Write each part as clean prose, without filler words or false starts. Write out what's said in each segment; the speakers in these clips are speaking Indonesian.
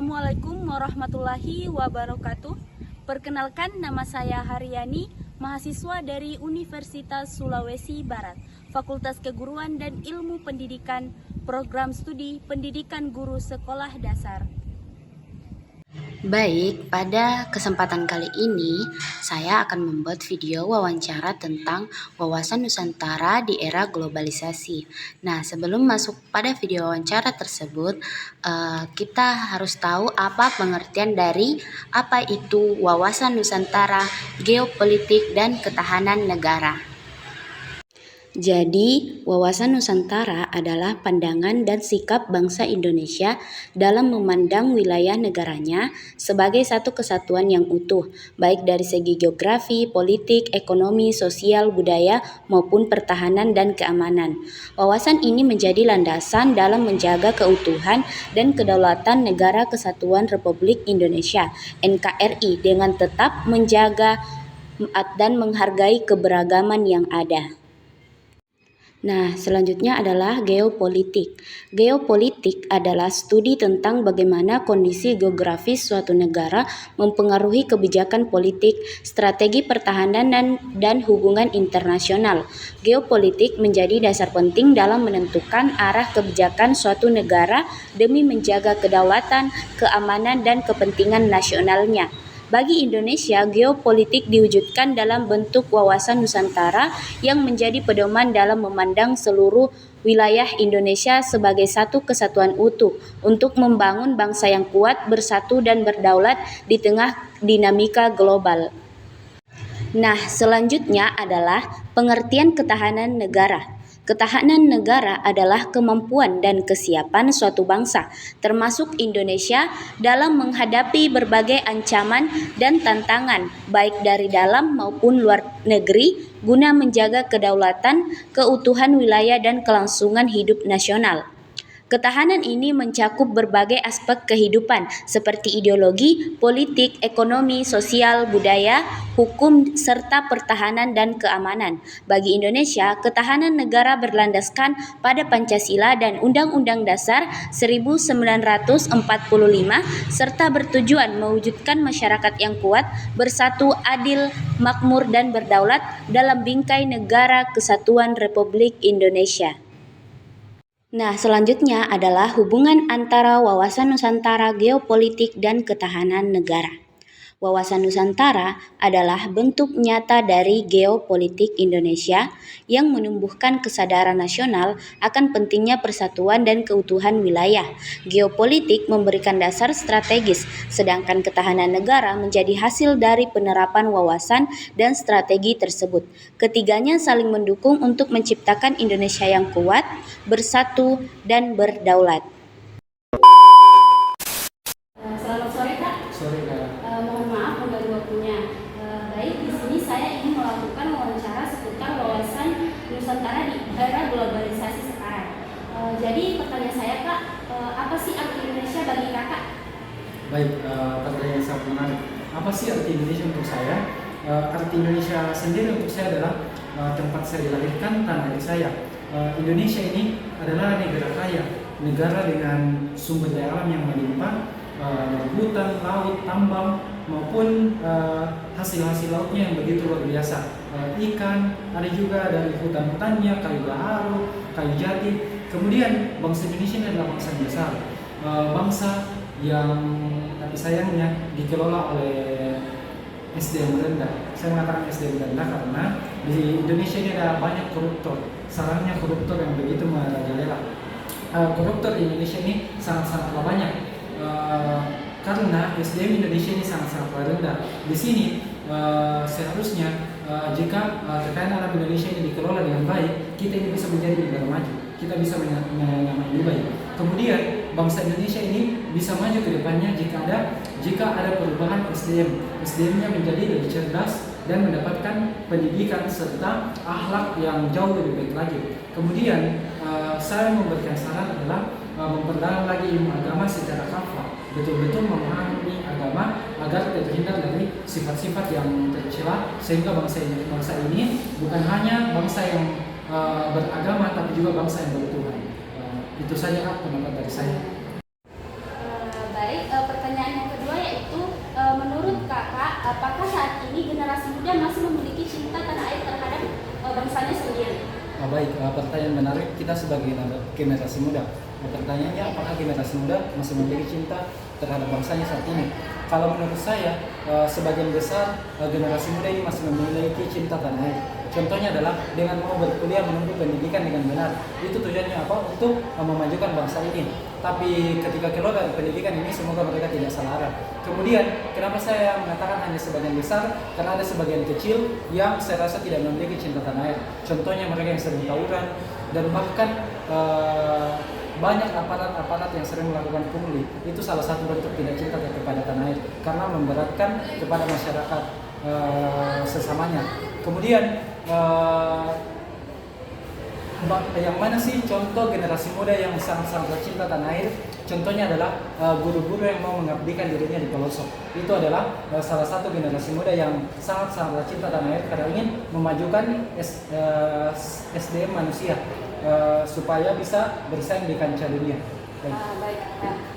Assalamualaikum warahmatullahi wabarakatuh. Perkenalkan, nama saya Haryani, mahasiswa dari Universitas Sulawesi Barat, Fakultas Keguruan dan Ilmu Pendidikan, Program Studi Pendidikan Guru Sekolah Dasar. Baik, pada kesempatan kali ini saya akan membuat video wawancara tentang wawasan Nusantara di era globalisasi. Nah, sebelum masuk pada video wawancara tersebut, kita harus tahu apa pengertian dari apa itu wawasan Nusantara, geopolitik, dan ketahanan negara. Jadi, wawasan Nusantara adalah pandangan dan sikap bangsa Indonesia dalam memandang wilayah negaranya sebagai satu kesatuan yang utuh, baik dari segi geografi, politik, ekonomi, sosial, budaya, maupun pertahanan dan keamanan. Wawasan ini menjadi landasan dalam menjaga keutuhan dan kedaulatan Negara Kesatuan Republik Indonesia (NKRI) dengan tetap menjaga dan menghargai keberagaman yang ada. Nah, selanjutnya adalah geopolitik. Geopolitik adalah studi tentang bagaimana kondisi geografis suatu negara mempengaruhi kebijakan politik, strategi pertahanan, dan hubungan internasional. Geopolitik menjadi dasar penting dalam menentukan arah kebijakan suatu negara demi menjaga kedaulatan, keamanan, dan kepentingan nasionalnya. Bagi Indonesia, geopolitik diwujudkan dalam bentuk wawasan Nusantara yang menjadi pedoman dalam memandang seluruh wilayah Indonesia sebagai satu kesatuan utuh untuk membangun bangsa yang kuat, bersatu, dan berdaulat di tengah dinamika global. Nah, selanjutnya adalah pengertian ketahanan negara. Ketahanan negara adalah kemampuan dan kesiapan suatu bangsa, termasuk Indonesia, dalam menghadapi berbagai ancaman dan tantangan, baik dari dalam maupun luar negeri, guna menjaga kedaulatan, keutuhan wilayah, dan kelangsungan hidup nasional. Ketahanan ini mencakup berbagai aspek kehidupan seperti ideologi, politik, ekonomi, sosial, budaya, hukum, serta pertahanan dan keamanan. Bagi Indonesia, ketahanan negara berlandaskan pada Pancasila dan Undang-Undang Dasar 1945 serta bertujuan mewujudkan masyarakat yang kuat, bersatu, adil, makmur, dan berdaulat dalam bingkai Negara Kesatuan Republik Indonesia. Nah, selanjutnya adalah hubungan antara wawasan Nusantara, geopolitik, dan ketahanan negara. Wawasan Nusantara adalah bentuk nyata dari geopolitik Indonesia yang menumbuhkan kesadaran nasional akan pentingnya persatuan dan keutuhan wilayah. Geopolitik memberikan dasar strategis, sedangkan ketahanan negara menjadi hasil dari penerapan wawasan dan strategi tersebut. Ketiganya saling mendukung untuk menciptakan Indonesia yang kuat, bersatu, dan berdaulat. Selamat sore, Kak. Sore, Kak. Mohon maaf mengganggu waktunya. Baik, di sini saya ingin melakukan wawancara seputar wawasan Nusantara di era globalisasi sekarang. Jadi pertanyaan saya, Kak, apa sih arti Indonesia bagi Kakak? Baik, pertanyaan yang sangat menarik. Apa sih arti Indonesia untuk saya? Arti Indonesia sendiri untuk saya adalah tempat saya dilahirkan, tanah air saya. Indonesia ini adalah negara kaya, negara dengan sumber daya alam yang melimpah, hutan, laut, tambang, maupun hasil-hasil lautnya yang begitu luar biasa. Ikan, ada juga dari hutan-hutannya, kayu baharu, kayu jati. Kemudian bangsa Indonesia ini adalah bangsa yang besar, bangsa yang tapi sayangnya dikelola oleh SDM rendah. Saya mengatakan SDM rendah karena di Indonesia ini ada banyak koruptor, sarangnya koruptor yang begitu merajalela. Koruptor di Indonesia ini sangat-sangat banyak. Karena SDM Indonesia ini sangat-sangat rendah. Di sini seharusnya jika kekayaan alam Indonesia ini dikelola dengan baik, kita ini bisa menjadi negara maju, kita bisa menyamai lebih baik. Kemudian bangsa Indonesia ini bisa maju ke depannya jika ada perubahan SDM-nya menjadi lebih cerdas dan mendapatkan pendidikan serta akhlak yang jauh lebih baik lagi. Kemudian saya memberikan saran adalah memperdalam lagi ilmu agama secara kafah, betul-betul memahami agama agar terhindar dari sifat-sifat yang tercela, sehingga bangsa ini bukan hanya bangsa yang beragama tapi juga bangsa yang bertuhan. Itu saja, Kak, pendapat dari saya. Baik, apakah saat ini generasi muda masih memiliki cinta tanah air terhadap bangsanya sendiri? Baik, pertanyaan menarik. Kita sebagai generasi muda, pertanyaannya apakah generasi muda masih memiliki cinta terhadap bangsanya saat ini? Kalau menurut saya, sebagian besar generasi muda ini masih memiliki cinta tanah air. Contohnya adalah dengan mau berkuliah menempuh pendidikan dengan benar. Itu tujuannya apa? Untuk memajukan bangsa ini. Tapi ketika keluar dari pendidikan ini, semoga mereka tidak salah arah. Kemudian, kenapa saya mengatakan hanya sebagian besar? Karena ada sebagian kecil yang saya rasa tidak memiliki cinta tanah air. Contohnya mereka yang sering tawuran, dan bahkan banyak aparat-aparat yang sering melakukan pungli. Itu salah satu bentuk tidak cinta kepada tanah air, karena memberatkan kepada masyarakat sesamanya. Kemudian yang mana sih contoh generasi muda yang sangat-sangat cinta tanah air? Contohnya adalah guru-guru yang mau mengabdikan dirinya di pelosok. Itu adalah salah satu generasi muda yang sangat-sangat cinta tanah air karena ingin memajukan SDM manusia supaya bisa bersaing di kancah dunia. Baik,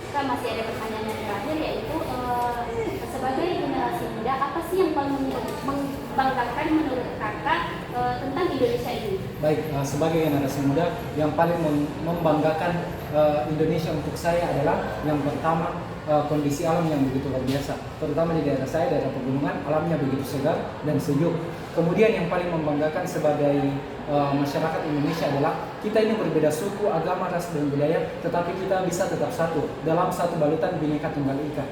kita masih ada pertanyaan yang terakhir, yaitu sebagai generasi muda, apa sih yang paling membanggakan menurut kakak tentang Indonesia ini? Baik, sebagai generasi muda, yang paling membanggakan Indonesia untuk saya adalah yang pertama, kondisi alam yang begitu luar biasa. Terutama di daerah saya, daerah pegunungan, alamnya begitu segar dan sejuk. Kemudian yang paling membanggakan sebagai masyarakat Indonesia adalah kita ini berbeda suku, agama, ras, dan budaya, tetapi kita bisa tetap satu dalam satu balutan Bhinneka Tunggal Ika,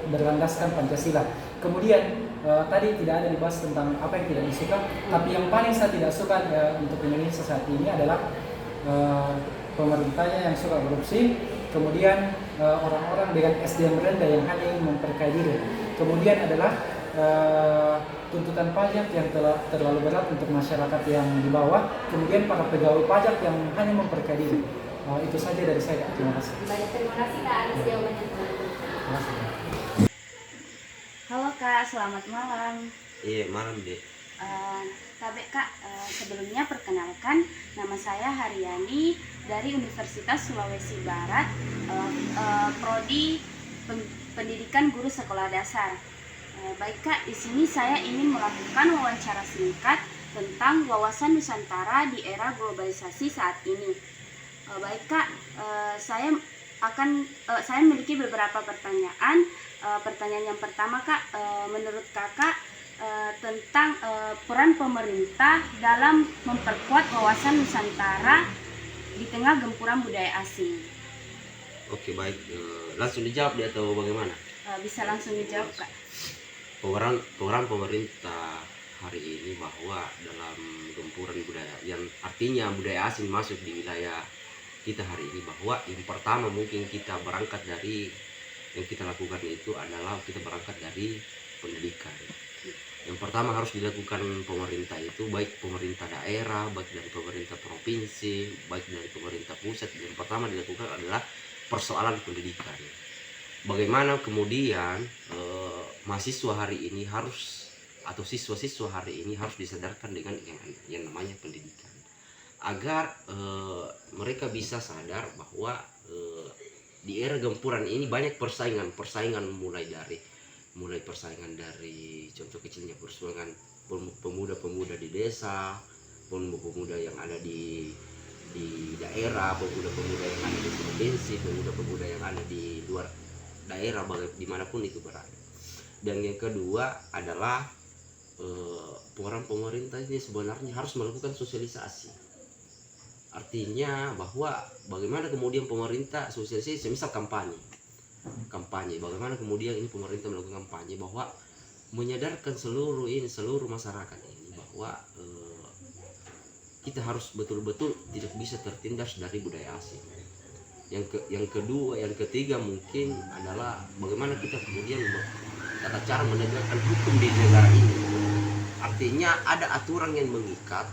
berlandaskan Pancasila. Kemudian tadi tidak ada dibahas tentang apa yang tidak disuka, tapi yang paling saya tidak suka untuk Indonesia saat ini adalah pemerintahnya yang suka korupsi, kemudian orang-orang dengan SDM rendah yang hanya ingin memperkaya diri. Kemudian adalah tuntutan pajak yang terlalu berat untuk masyarakat yang di bawah, kemudian para pegawai pajak yang hanya memperkaya diri. Itu saja dari saya. Terima kasih. Baik, terima kasih Kak atas jawabannya. Terima kasih. Halo Kak, selamat malam. Iya, malam deh. Kak, sebelumnya perkenalkan, nama saya Haryani dari Universitas Sulawesi Barat, Prodi Pendidikan Guru Sekolah Dasar. Baik Kak, di sini saya ingin melakukan wawancara singkat tentang wawasan Nusantara di era globalisasi saat ini. Baik Kak, saya memiliki beberapa pertanyaan. Pertanyaan yang pertama Kak, menurut Kakak tentang peran pemerintah dalam memperkuat wawasan Nusantara di tengah gempuran budaya asing. Oke, baik. Langsung dijawab dia atau bagaimana? Bisa langsung dijawab Kak. Peran pemerintah hari ini bahwa dalam gempuran budaya, yang artinya budaya asing masuk di wilayah kita hari ini, bahwa yang pertama mungkin kita berangkat dari yang kita lakukan itu adalah kita berangkat dari pendidikan. Yang pertama harus dilakukan pemerintah itu, baik pemerintah daerah, baik dari pemerintah provinsi, baik dari pemerintah pusat. Yang pertama dilakukan adalah persoalan pendidikan. Bagaimana kemudian mahasiswa hari ini harus, atau siswa-siswa hari ini harus disadarkan dengan yang namanya pendidikan, agar mereka bisa sadar bahwa di era gempuran ini banyak persaingan mulai persaingan dari contoh kecilnya persaingan pemuda-pemuda di desa, pemuda yang ada di daerah, pemuda-pemuda yang ada di provinsi, pemuda-pemuda yang ada di luar daerah, dimanapun itu berada. Dan yang kedua adalah peran pemerintah ini sebenarnya harus melakukan sosialisasi. Artinya bahwa bagaimana kemudian pemerintah sosialisasi, semisal kampanye, bagaimana kemudian ini pemerintah melakukan kampanye bahwa menyadarkan seluruh masyarakat ini bahwa kita harus betul-betul tidak bisa tertindas dari budaya asing. Yang ketiga mungkin adalah bagaimana kita kemudian tata cara menegakkan hukum di negara ini. Artinya ada aturan yang mengikat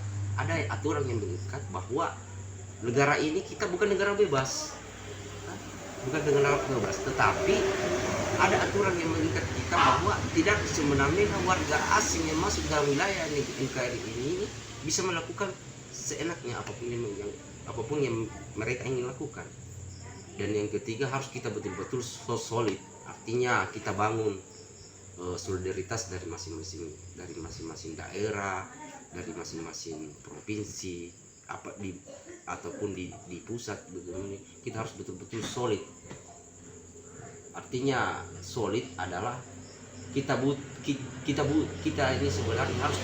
bahwa negara ini kita bukan negara bebas, tetapi ada aturan yang mengikat kita bahwa tidak semena-mena warga asing yang masuk dalam wilayah NKRI ini bisa melakukan seenaknya apapun yang mereka ingin lakukan. Dan yang ketiga harus kita betul-betul solid, artinya kita bangun solidaritas dari masing-masing daerah, dari masing-masing provinsi, ataupun di pusat begini, kita harus betul-betul solid. Artinya solid adalah kita ini sebenarnya harus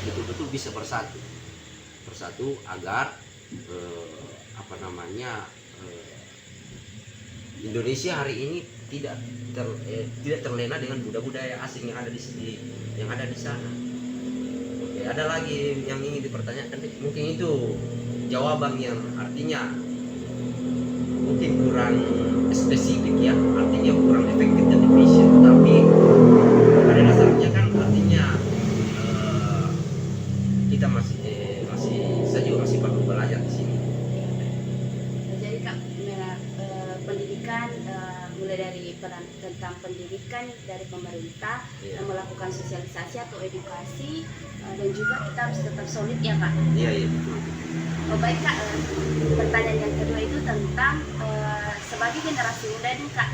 betul-betul bisa bersatu agar Indonesia hari ini tidak terlena dengan budaya asing yang ada di sana. Oke, ada lagi yang ingin dipertanyakan, mungkin itu jawaban yang artinya mungkin kurang spesifik ya, artinya kurang efektif dan efisien, tapi pada dasarnya kan artinya kita saya juga masih perlu belajar di sini. Jadi Kak, pendidikan mulai dari peran tentang pendidikan dari pemerintah, melakukan sosialisasi atau edukasi, dan juga kita harus tetap solid ya Kak. Iya betul. Oh, baik Kak, pertanyaan yang kedua itu tentang sebagai generasi muda nih Kak,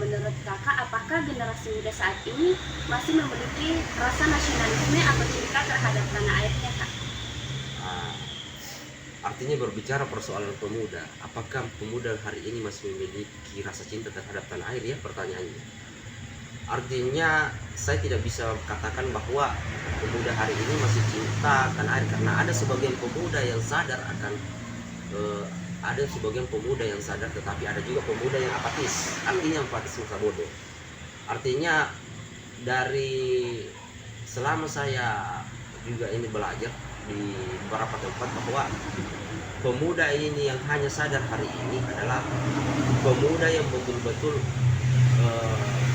menurut Kakak apakah generasi muda saat ini masih memiliki rasa nasionalisme atau cinta terhadap tanah airnya Kak? Artinya berbicara persoalan pemuda, apakah pemuda hari ini masih memiliki rasa cinta terhadap tanah air ya, pertanyaannya. Artinya saya tidak bisa katakan bahwa pemuda hari ini masih cinta tanah air, karena ada sebagian pemuda yang sadar tetapi ada juga pemuda yang apatis, artinya apatis masa bodoh. Artinya dari selama saya juga ini belajar di beberapa tempat bahwa pemuda ini yang hanya sadar hari ini adalah pemuda yang betul-betul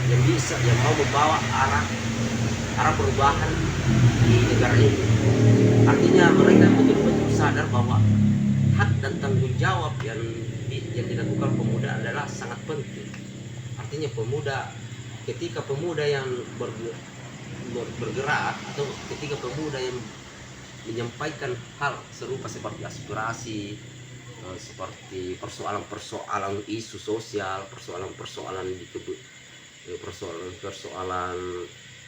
yang mau membawa arah perubahan di negara ini. Artinya mereka betul-betul sadar bahwa hak dan tanggung jawab yang dilakukan pemuda adalah sangat penting. Artinya ketika pemuda yang bergerak atau ketika pemuda yang menyampaikan hal serupa seperti aspirasi, seperti persoalan isu sosial, persoalan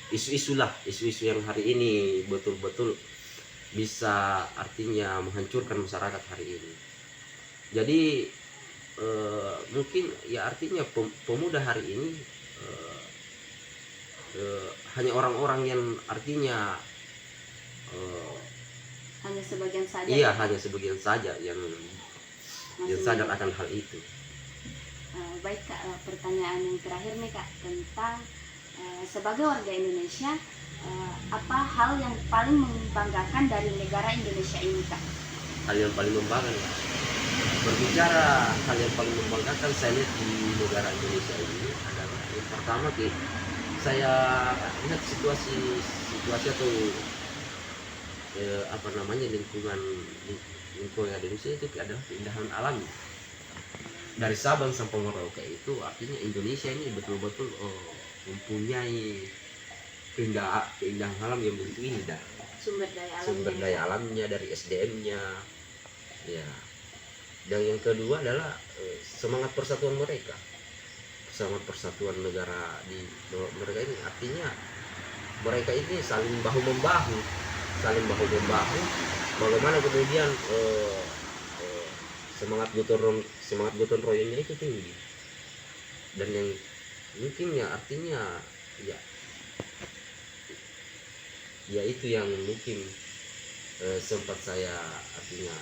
isu-isu yang hari ini betul-betul bisa artinya menghancurkan masyarakat hari ini. Jadi mungkin ya artinya pemuda hari ini hanya orang-orang yang artinya hanya sebagian saja. Iya, hanya sebagian saja yang sadar akan hal itu. Baik Kak, pertanyaan yang terakhir nih Kak, tentang sebagai warga Indonesia, apa hal yang paling membanggakan dari negara Indonesia ini Kak? Hal yang paling membanggakan, berbicara hal yang paling membanggakan saya lihat di negara Indonesia ini adalah yang pertama saya lihat situasi atau lingkungan Indonesia itu adalah keindahan alami. Dari Sabang sampai Merauke itu artinya Indonesia ini betul-betul mempunyai keindahan alam yang begitu indah. Sumber daya alamnya, dari SDM-nya, ya. Dan yang kedua adalah semangat persatuan mereka, semangat persatuan negara di mereka ini. Artinya mereka ini saling bahu membahu. Bagaimana kemudian semangat gotong royongnya itu tinggi. Dan yang mungkin ya artinya ya itu yang mungkin sempat saya artinya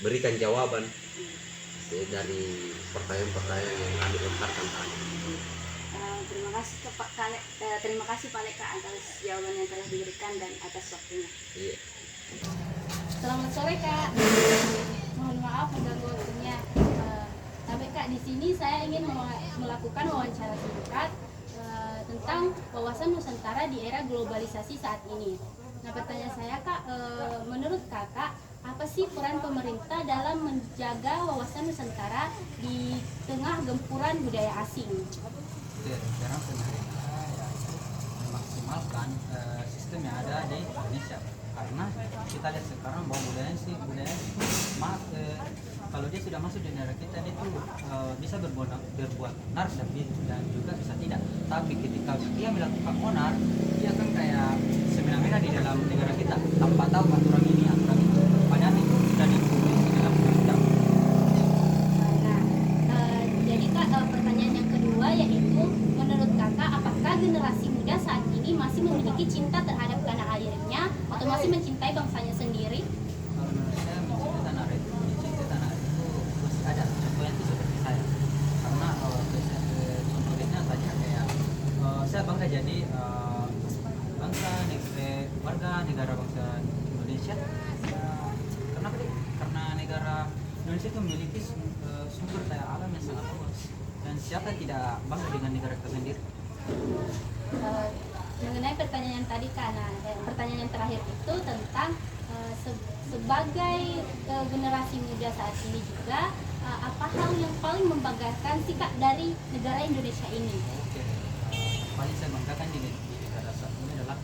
berikan jawaban dari pertanyaan-pertanyaan yang Anda lontarkan tadi. Terima kasih Pak Leka atas jawaban yang telah diberikan dan atas waktunya. Iya. Selamat sore Kak. Mohon maaf mengganggu waktunya. Tapi Kak, di sini saya ingin melakukan wawancara singkat tentang wawasan Nusantara di era globalisasi saat ini. Nah, pertanyaan saya Kak, menurut Kakak apa sih peran pemerintah dalam menjaga wawasan Nusantara di tengah gempuran budaya asing? Sekarang pemerintah memaksimalkan sistem yang ada di Indonesia, karena kita lihat sekarang bahwa budaya itu kalau dia sudah masuk di negara kita ini tuh bisa berbuat benar dan juga bisa tidak. Tapi ketika dia melakukan onar, dia kan kayak semena-mena di dalam negara kita tanpa tahu aturan ini aturan itu. Padahal itu sudah ditulis di dalam undang-undang. Jadi Kak, pertanyaan yang kedua yaitu menurut Kakak apakah generasi muda saat ini masih memiliki cinta terhadap tanah airnya atau masih mencintai bangsanya sendiri? Kalau menurut saya mencintai tanah air itu masih ada. Contohnya itu seperti saya. Karena contohnya saja kayak saya bangga jadi warga negara bangsa Indonesia. Karena negara Indonesia itu memiliki sumber daya alam yang sangat luas. Dan siapa yang tidak bangga dengan negara kita sendiri? Mengenai pertanyaan yang tadi Kak, pertanyaan yang terakhir itu tentang sebagai generasi muda saat ini juga apa hal yang paling membanggakan sih Kak dari negara Indonesia ini? Oke. Paling saya banggakan di negara saat ini adalah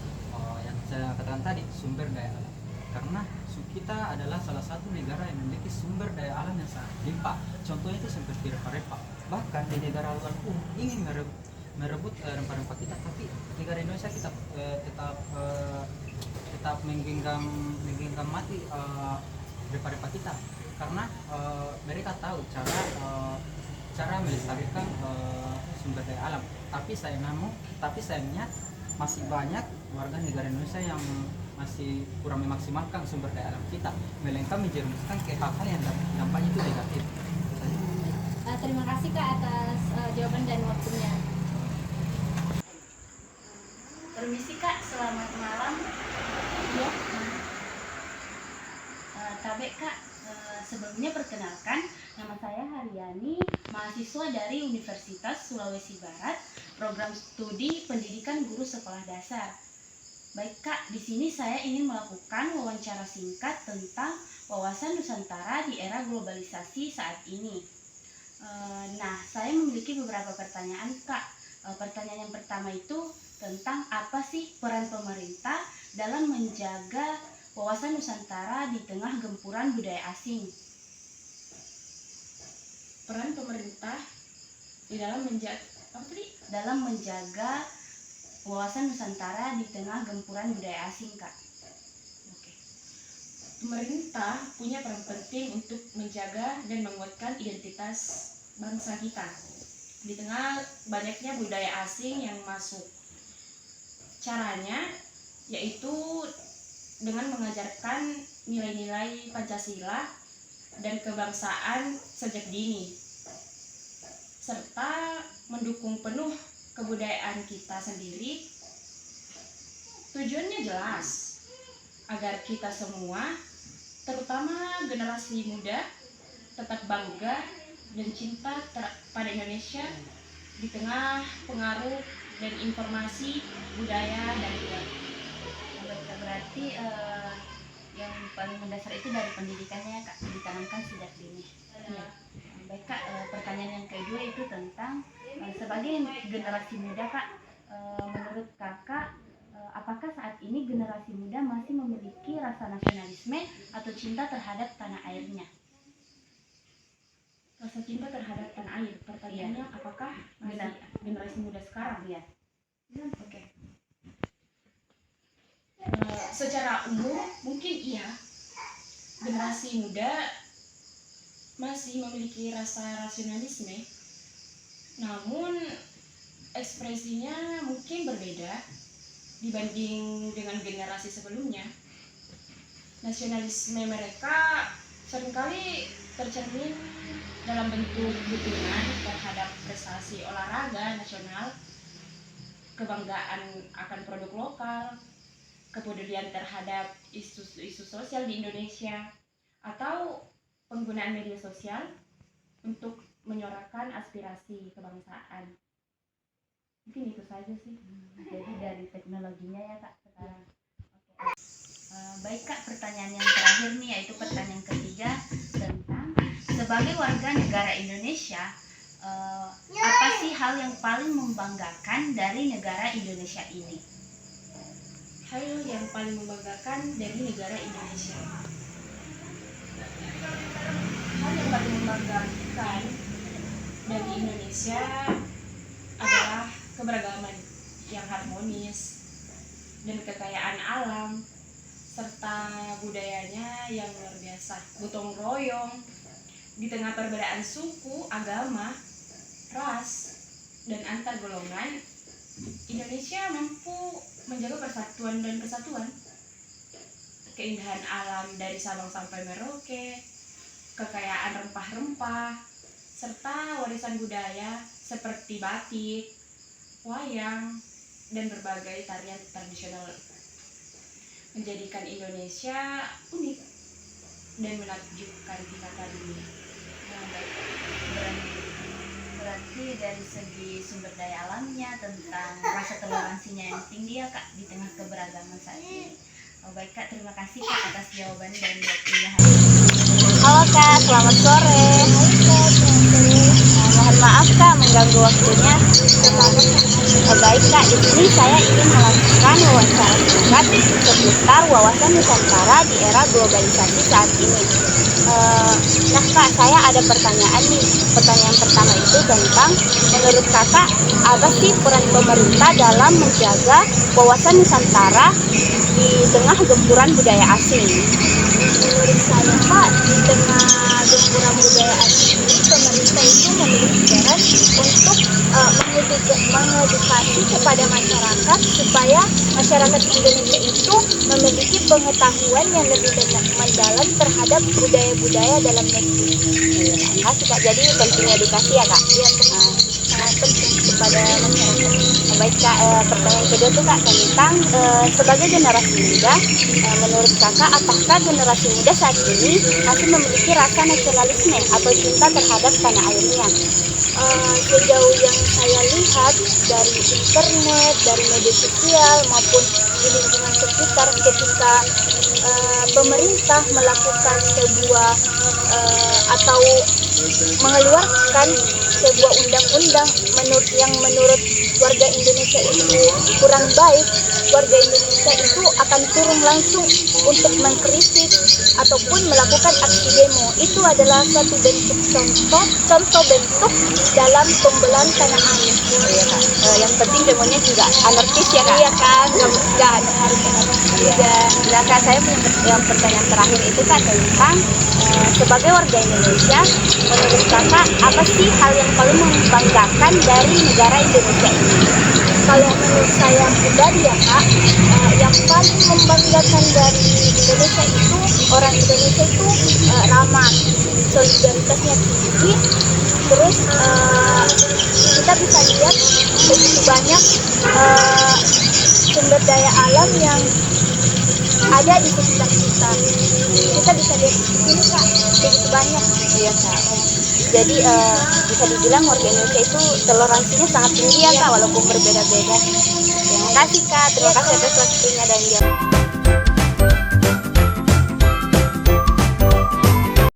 yang saya katakan tadi, sumber daya alam. Karena kita adalah salah satu negara yang memiliki sumber daya alam yang sangat limpah. Contohnya itu seperti rempah-rempah. Bahkan di negara luar pun ingin merebut rempah-rempah kita, tapi negara Indonesia kita tetap menggenggam mati rempah-rempah kita, karena mereka tahu cara melestarikan sumber daya alam. Tapi sayangnya masih banyak warga negara Indonesia yang masih kurang memaksimalkan sumber daya alam kita, melainkan menjerumuskan ke hal-hal yang dampaknya itu negatif. Terima kasih Kak atas jawaban dan waktunya. Permisi Kak, selamat malam. Ya. Tabe Kak, sebelumnya perkenalkan, nama saya Haryani, mahasiswa dari Universitas Sulawesi Barat, program studi pendidikan guru sekolah dasar. Baik Kak, di sini saya ingin melakukan wawancara singkat tentang wawasan Nusantara di era globalisasi saat ini. Nah, saya memiliki beberapa pertanyaan Kak. Pertanyaan yang pertama itu tentang apa sih peran pemerintah dalam menjaga wawasan Nusantara di tengah gempuran budaya asing? Peran pemerintah di dalam menjaga wawasan Nusantara di tengah gempuran budaya asing, Kak. Oke. Pemerintah punya peran penting untuk menjaga dan menguatkan identitas bangsa kita di tengah banyaknya budaya asing yang masuk. Caranya yaitu dengan mengajarkan nilai-nilai Pancasila dan kebangsaan sejak dini, serta mendukung penuh kebudayaan kita sendiri. Tujuannya jelas, agar kita semua, terutama generasi muda, tetap bangga dan cinta pada Indonesia di tengah pengaruh dan informasi budaya dari luar. Berarti yang paling mendasar itu dari pendidikannya, Kak, ditanamkan sejak dini. Ya. Baik Kak, pertanyaan yang kedua itu tentang sebagai generasi muda, Kak, menurut Kakak, apakah saat ini generasi muda masih memiliki rasa nasionalisme atau cinta terhadap tanah airnya? Rasa cinta terhadap tanah air. Pertanyaannya, apakah masih generasi muda sekarang? Iya. Oke. Secara umum mungkin iya, generasi muda masih memiliki rasa rasionalisme, namun ekspresinya mungkin berbeda dibanding dengan generasi sebelumnya. Nasionalisme mereka seringkali tercermin dalam bentuk dukungan terhadap prestasi olahraga nasional, kebanggaan akan produk lokal, kepedulian terhadap isu sosial di Indonesia, atau penggunaan media sosial untuk menyuarakan aspirasi kebangsaan. Mungkin itu saja sih. Jadi dari teknologinya ya, Kak, sekarang. Oke. Baik Kak, pertanyaan yang terakhir nih, yaitu pertanyaan ketiga tentang sebagai warga negara Indonesia, apa sih hal yang paling membanggakan dari negara Indonesia ini? Hal yang paling membanggakan dari negara Indonesia, hal yang paling membanggakan dari Indonesia adalah keberagaman yang harmonis dan kekayaan alam serta budayanya yang luar biasa, gotong royong di tengah perbedaan suku, agama, ras, dan antar golongan. Indonesia mampu menjaga persatuan dan kesatuan. Keindahan alam dari Sabang sampai Merauke, kekayaan rempah-rempah, serta warisan budaya seperti batik, wayang, dan berbagai tarian tradisional menjadikan Indonesia unik dan menakjubkan di mata dunia. Berarti dari segi sumber daya alamnya tentang rasa toleransinya yang tinggi ya Kak di tengah keberagaman saat ini. Baik Kak, terima kasih Kak atas jawaban dan waktunya hari ini. Halo Kak, selamat sore. Mohon maaf Kak mengganggu waktunya. Baik Kak, di sini saya ingin melakukan wawancara singkat seputar wawasan Nusantara di era globalisasi saat ini. Nah Kak, saya ada pertanyaan nih. Pertanyaan pertama itu tentang menurut Kakak apa sih peran pemerintah dalam menjaga wawasan Nusantara di tengah gempuran budaya asing? Menurut saya Kak, di tengah gempuran budaya asing ini pemerintah itu memiliki peran untuk mengedukasi kepada masyarakat supaya masyarakat Indonesia itu memiliki pengetahuan yang lebih mendalam terhadap budaya-budaya dalam negeri. Terima kasih Kak. Jadi penting edukasi ya Kak. Iya, sangat penting kepada masyarakat. Baik Kak, pertanyaan kedua tuh Kak tentang sebagai generasi muda, menurut Kakak apakah generasi muda saat ini masih memiliki rasa nasionalisme atau cinta terhadap tanah airnya? Sejauh yang saya lihat dari internet, dari media sosial maupun di lingkungan sekitar, ketika pemerintah melakukan sebuah atau mengeluarkan sebuah undang-undang yang menurut warga Indonesia itu kurang baik, warga Indonesia itu akan turun langsung untuk mengkritik ataupun melakukan aksi demo. Itu adalah suatu bentuk contoh bentuk dalam pembelaan tanah air. Iya Kak. Yang penting demonya juga anarkis ya Kak. Iya kan, nggak harus anarkis juga. Nah Kak, saya punya pertanyaan terakhir itu Kak tentang sebagai warga Indonesia, menurut Kakak apa sih hal yang paling membanggakan dari negara Indonesia ini? Kalau menurut saya pribadi ya Kak, yang paling membanggakan dari Indonesia itu orang Indonesia itu ramah, solidaritasnya tinggi, terus kita bisa lihat begitu banyak sumber daya alam yang ada di sekitar kita. Kita bisa lihat di sini Kak, begitu banyak. Iya Kak. Jadi bisa dibilang warga Indonesia itu toleransinya sangat tinggi ya Kak, walaupun berbeda-beda. Terima kasih Kak, terima kasih atas waktunya dan jawab.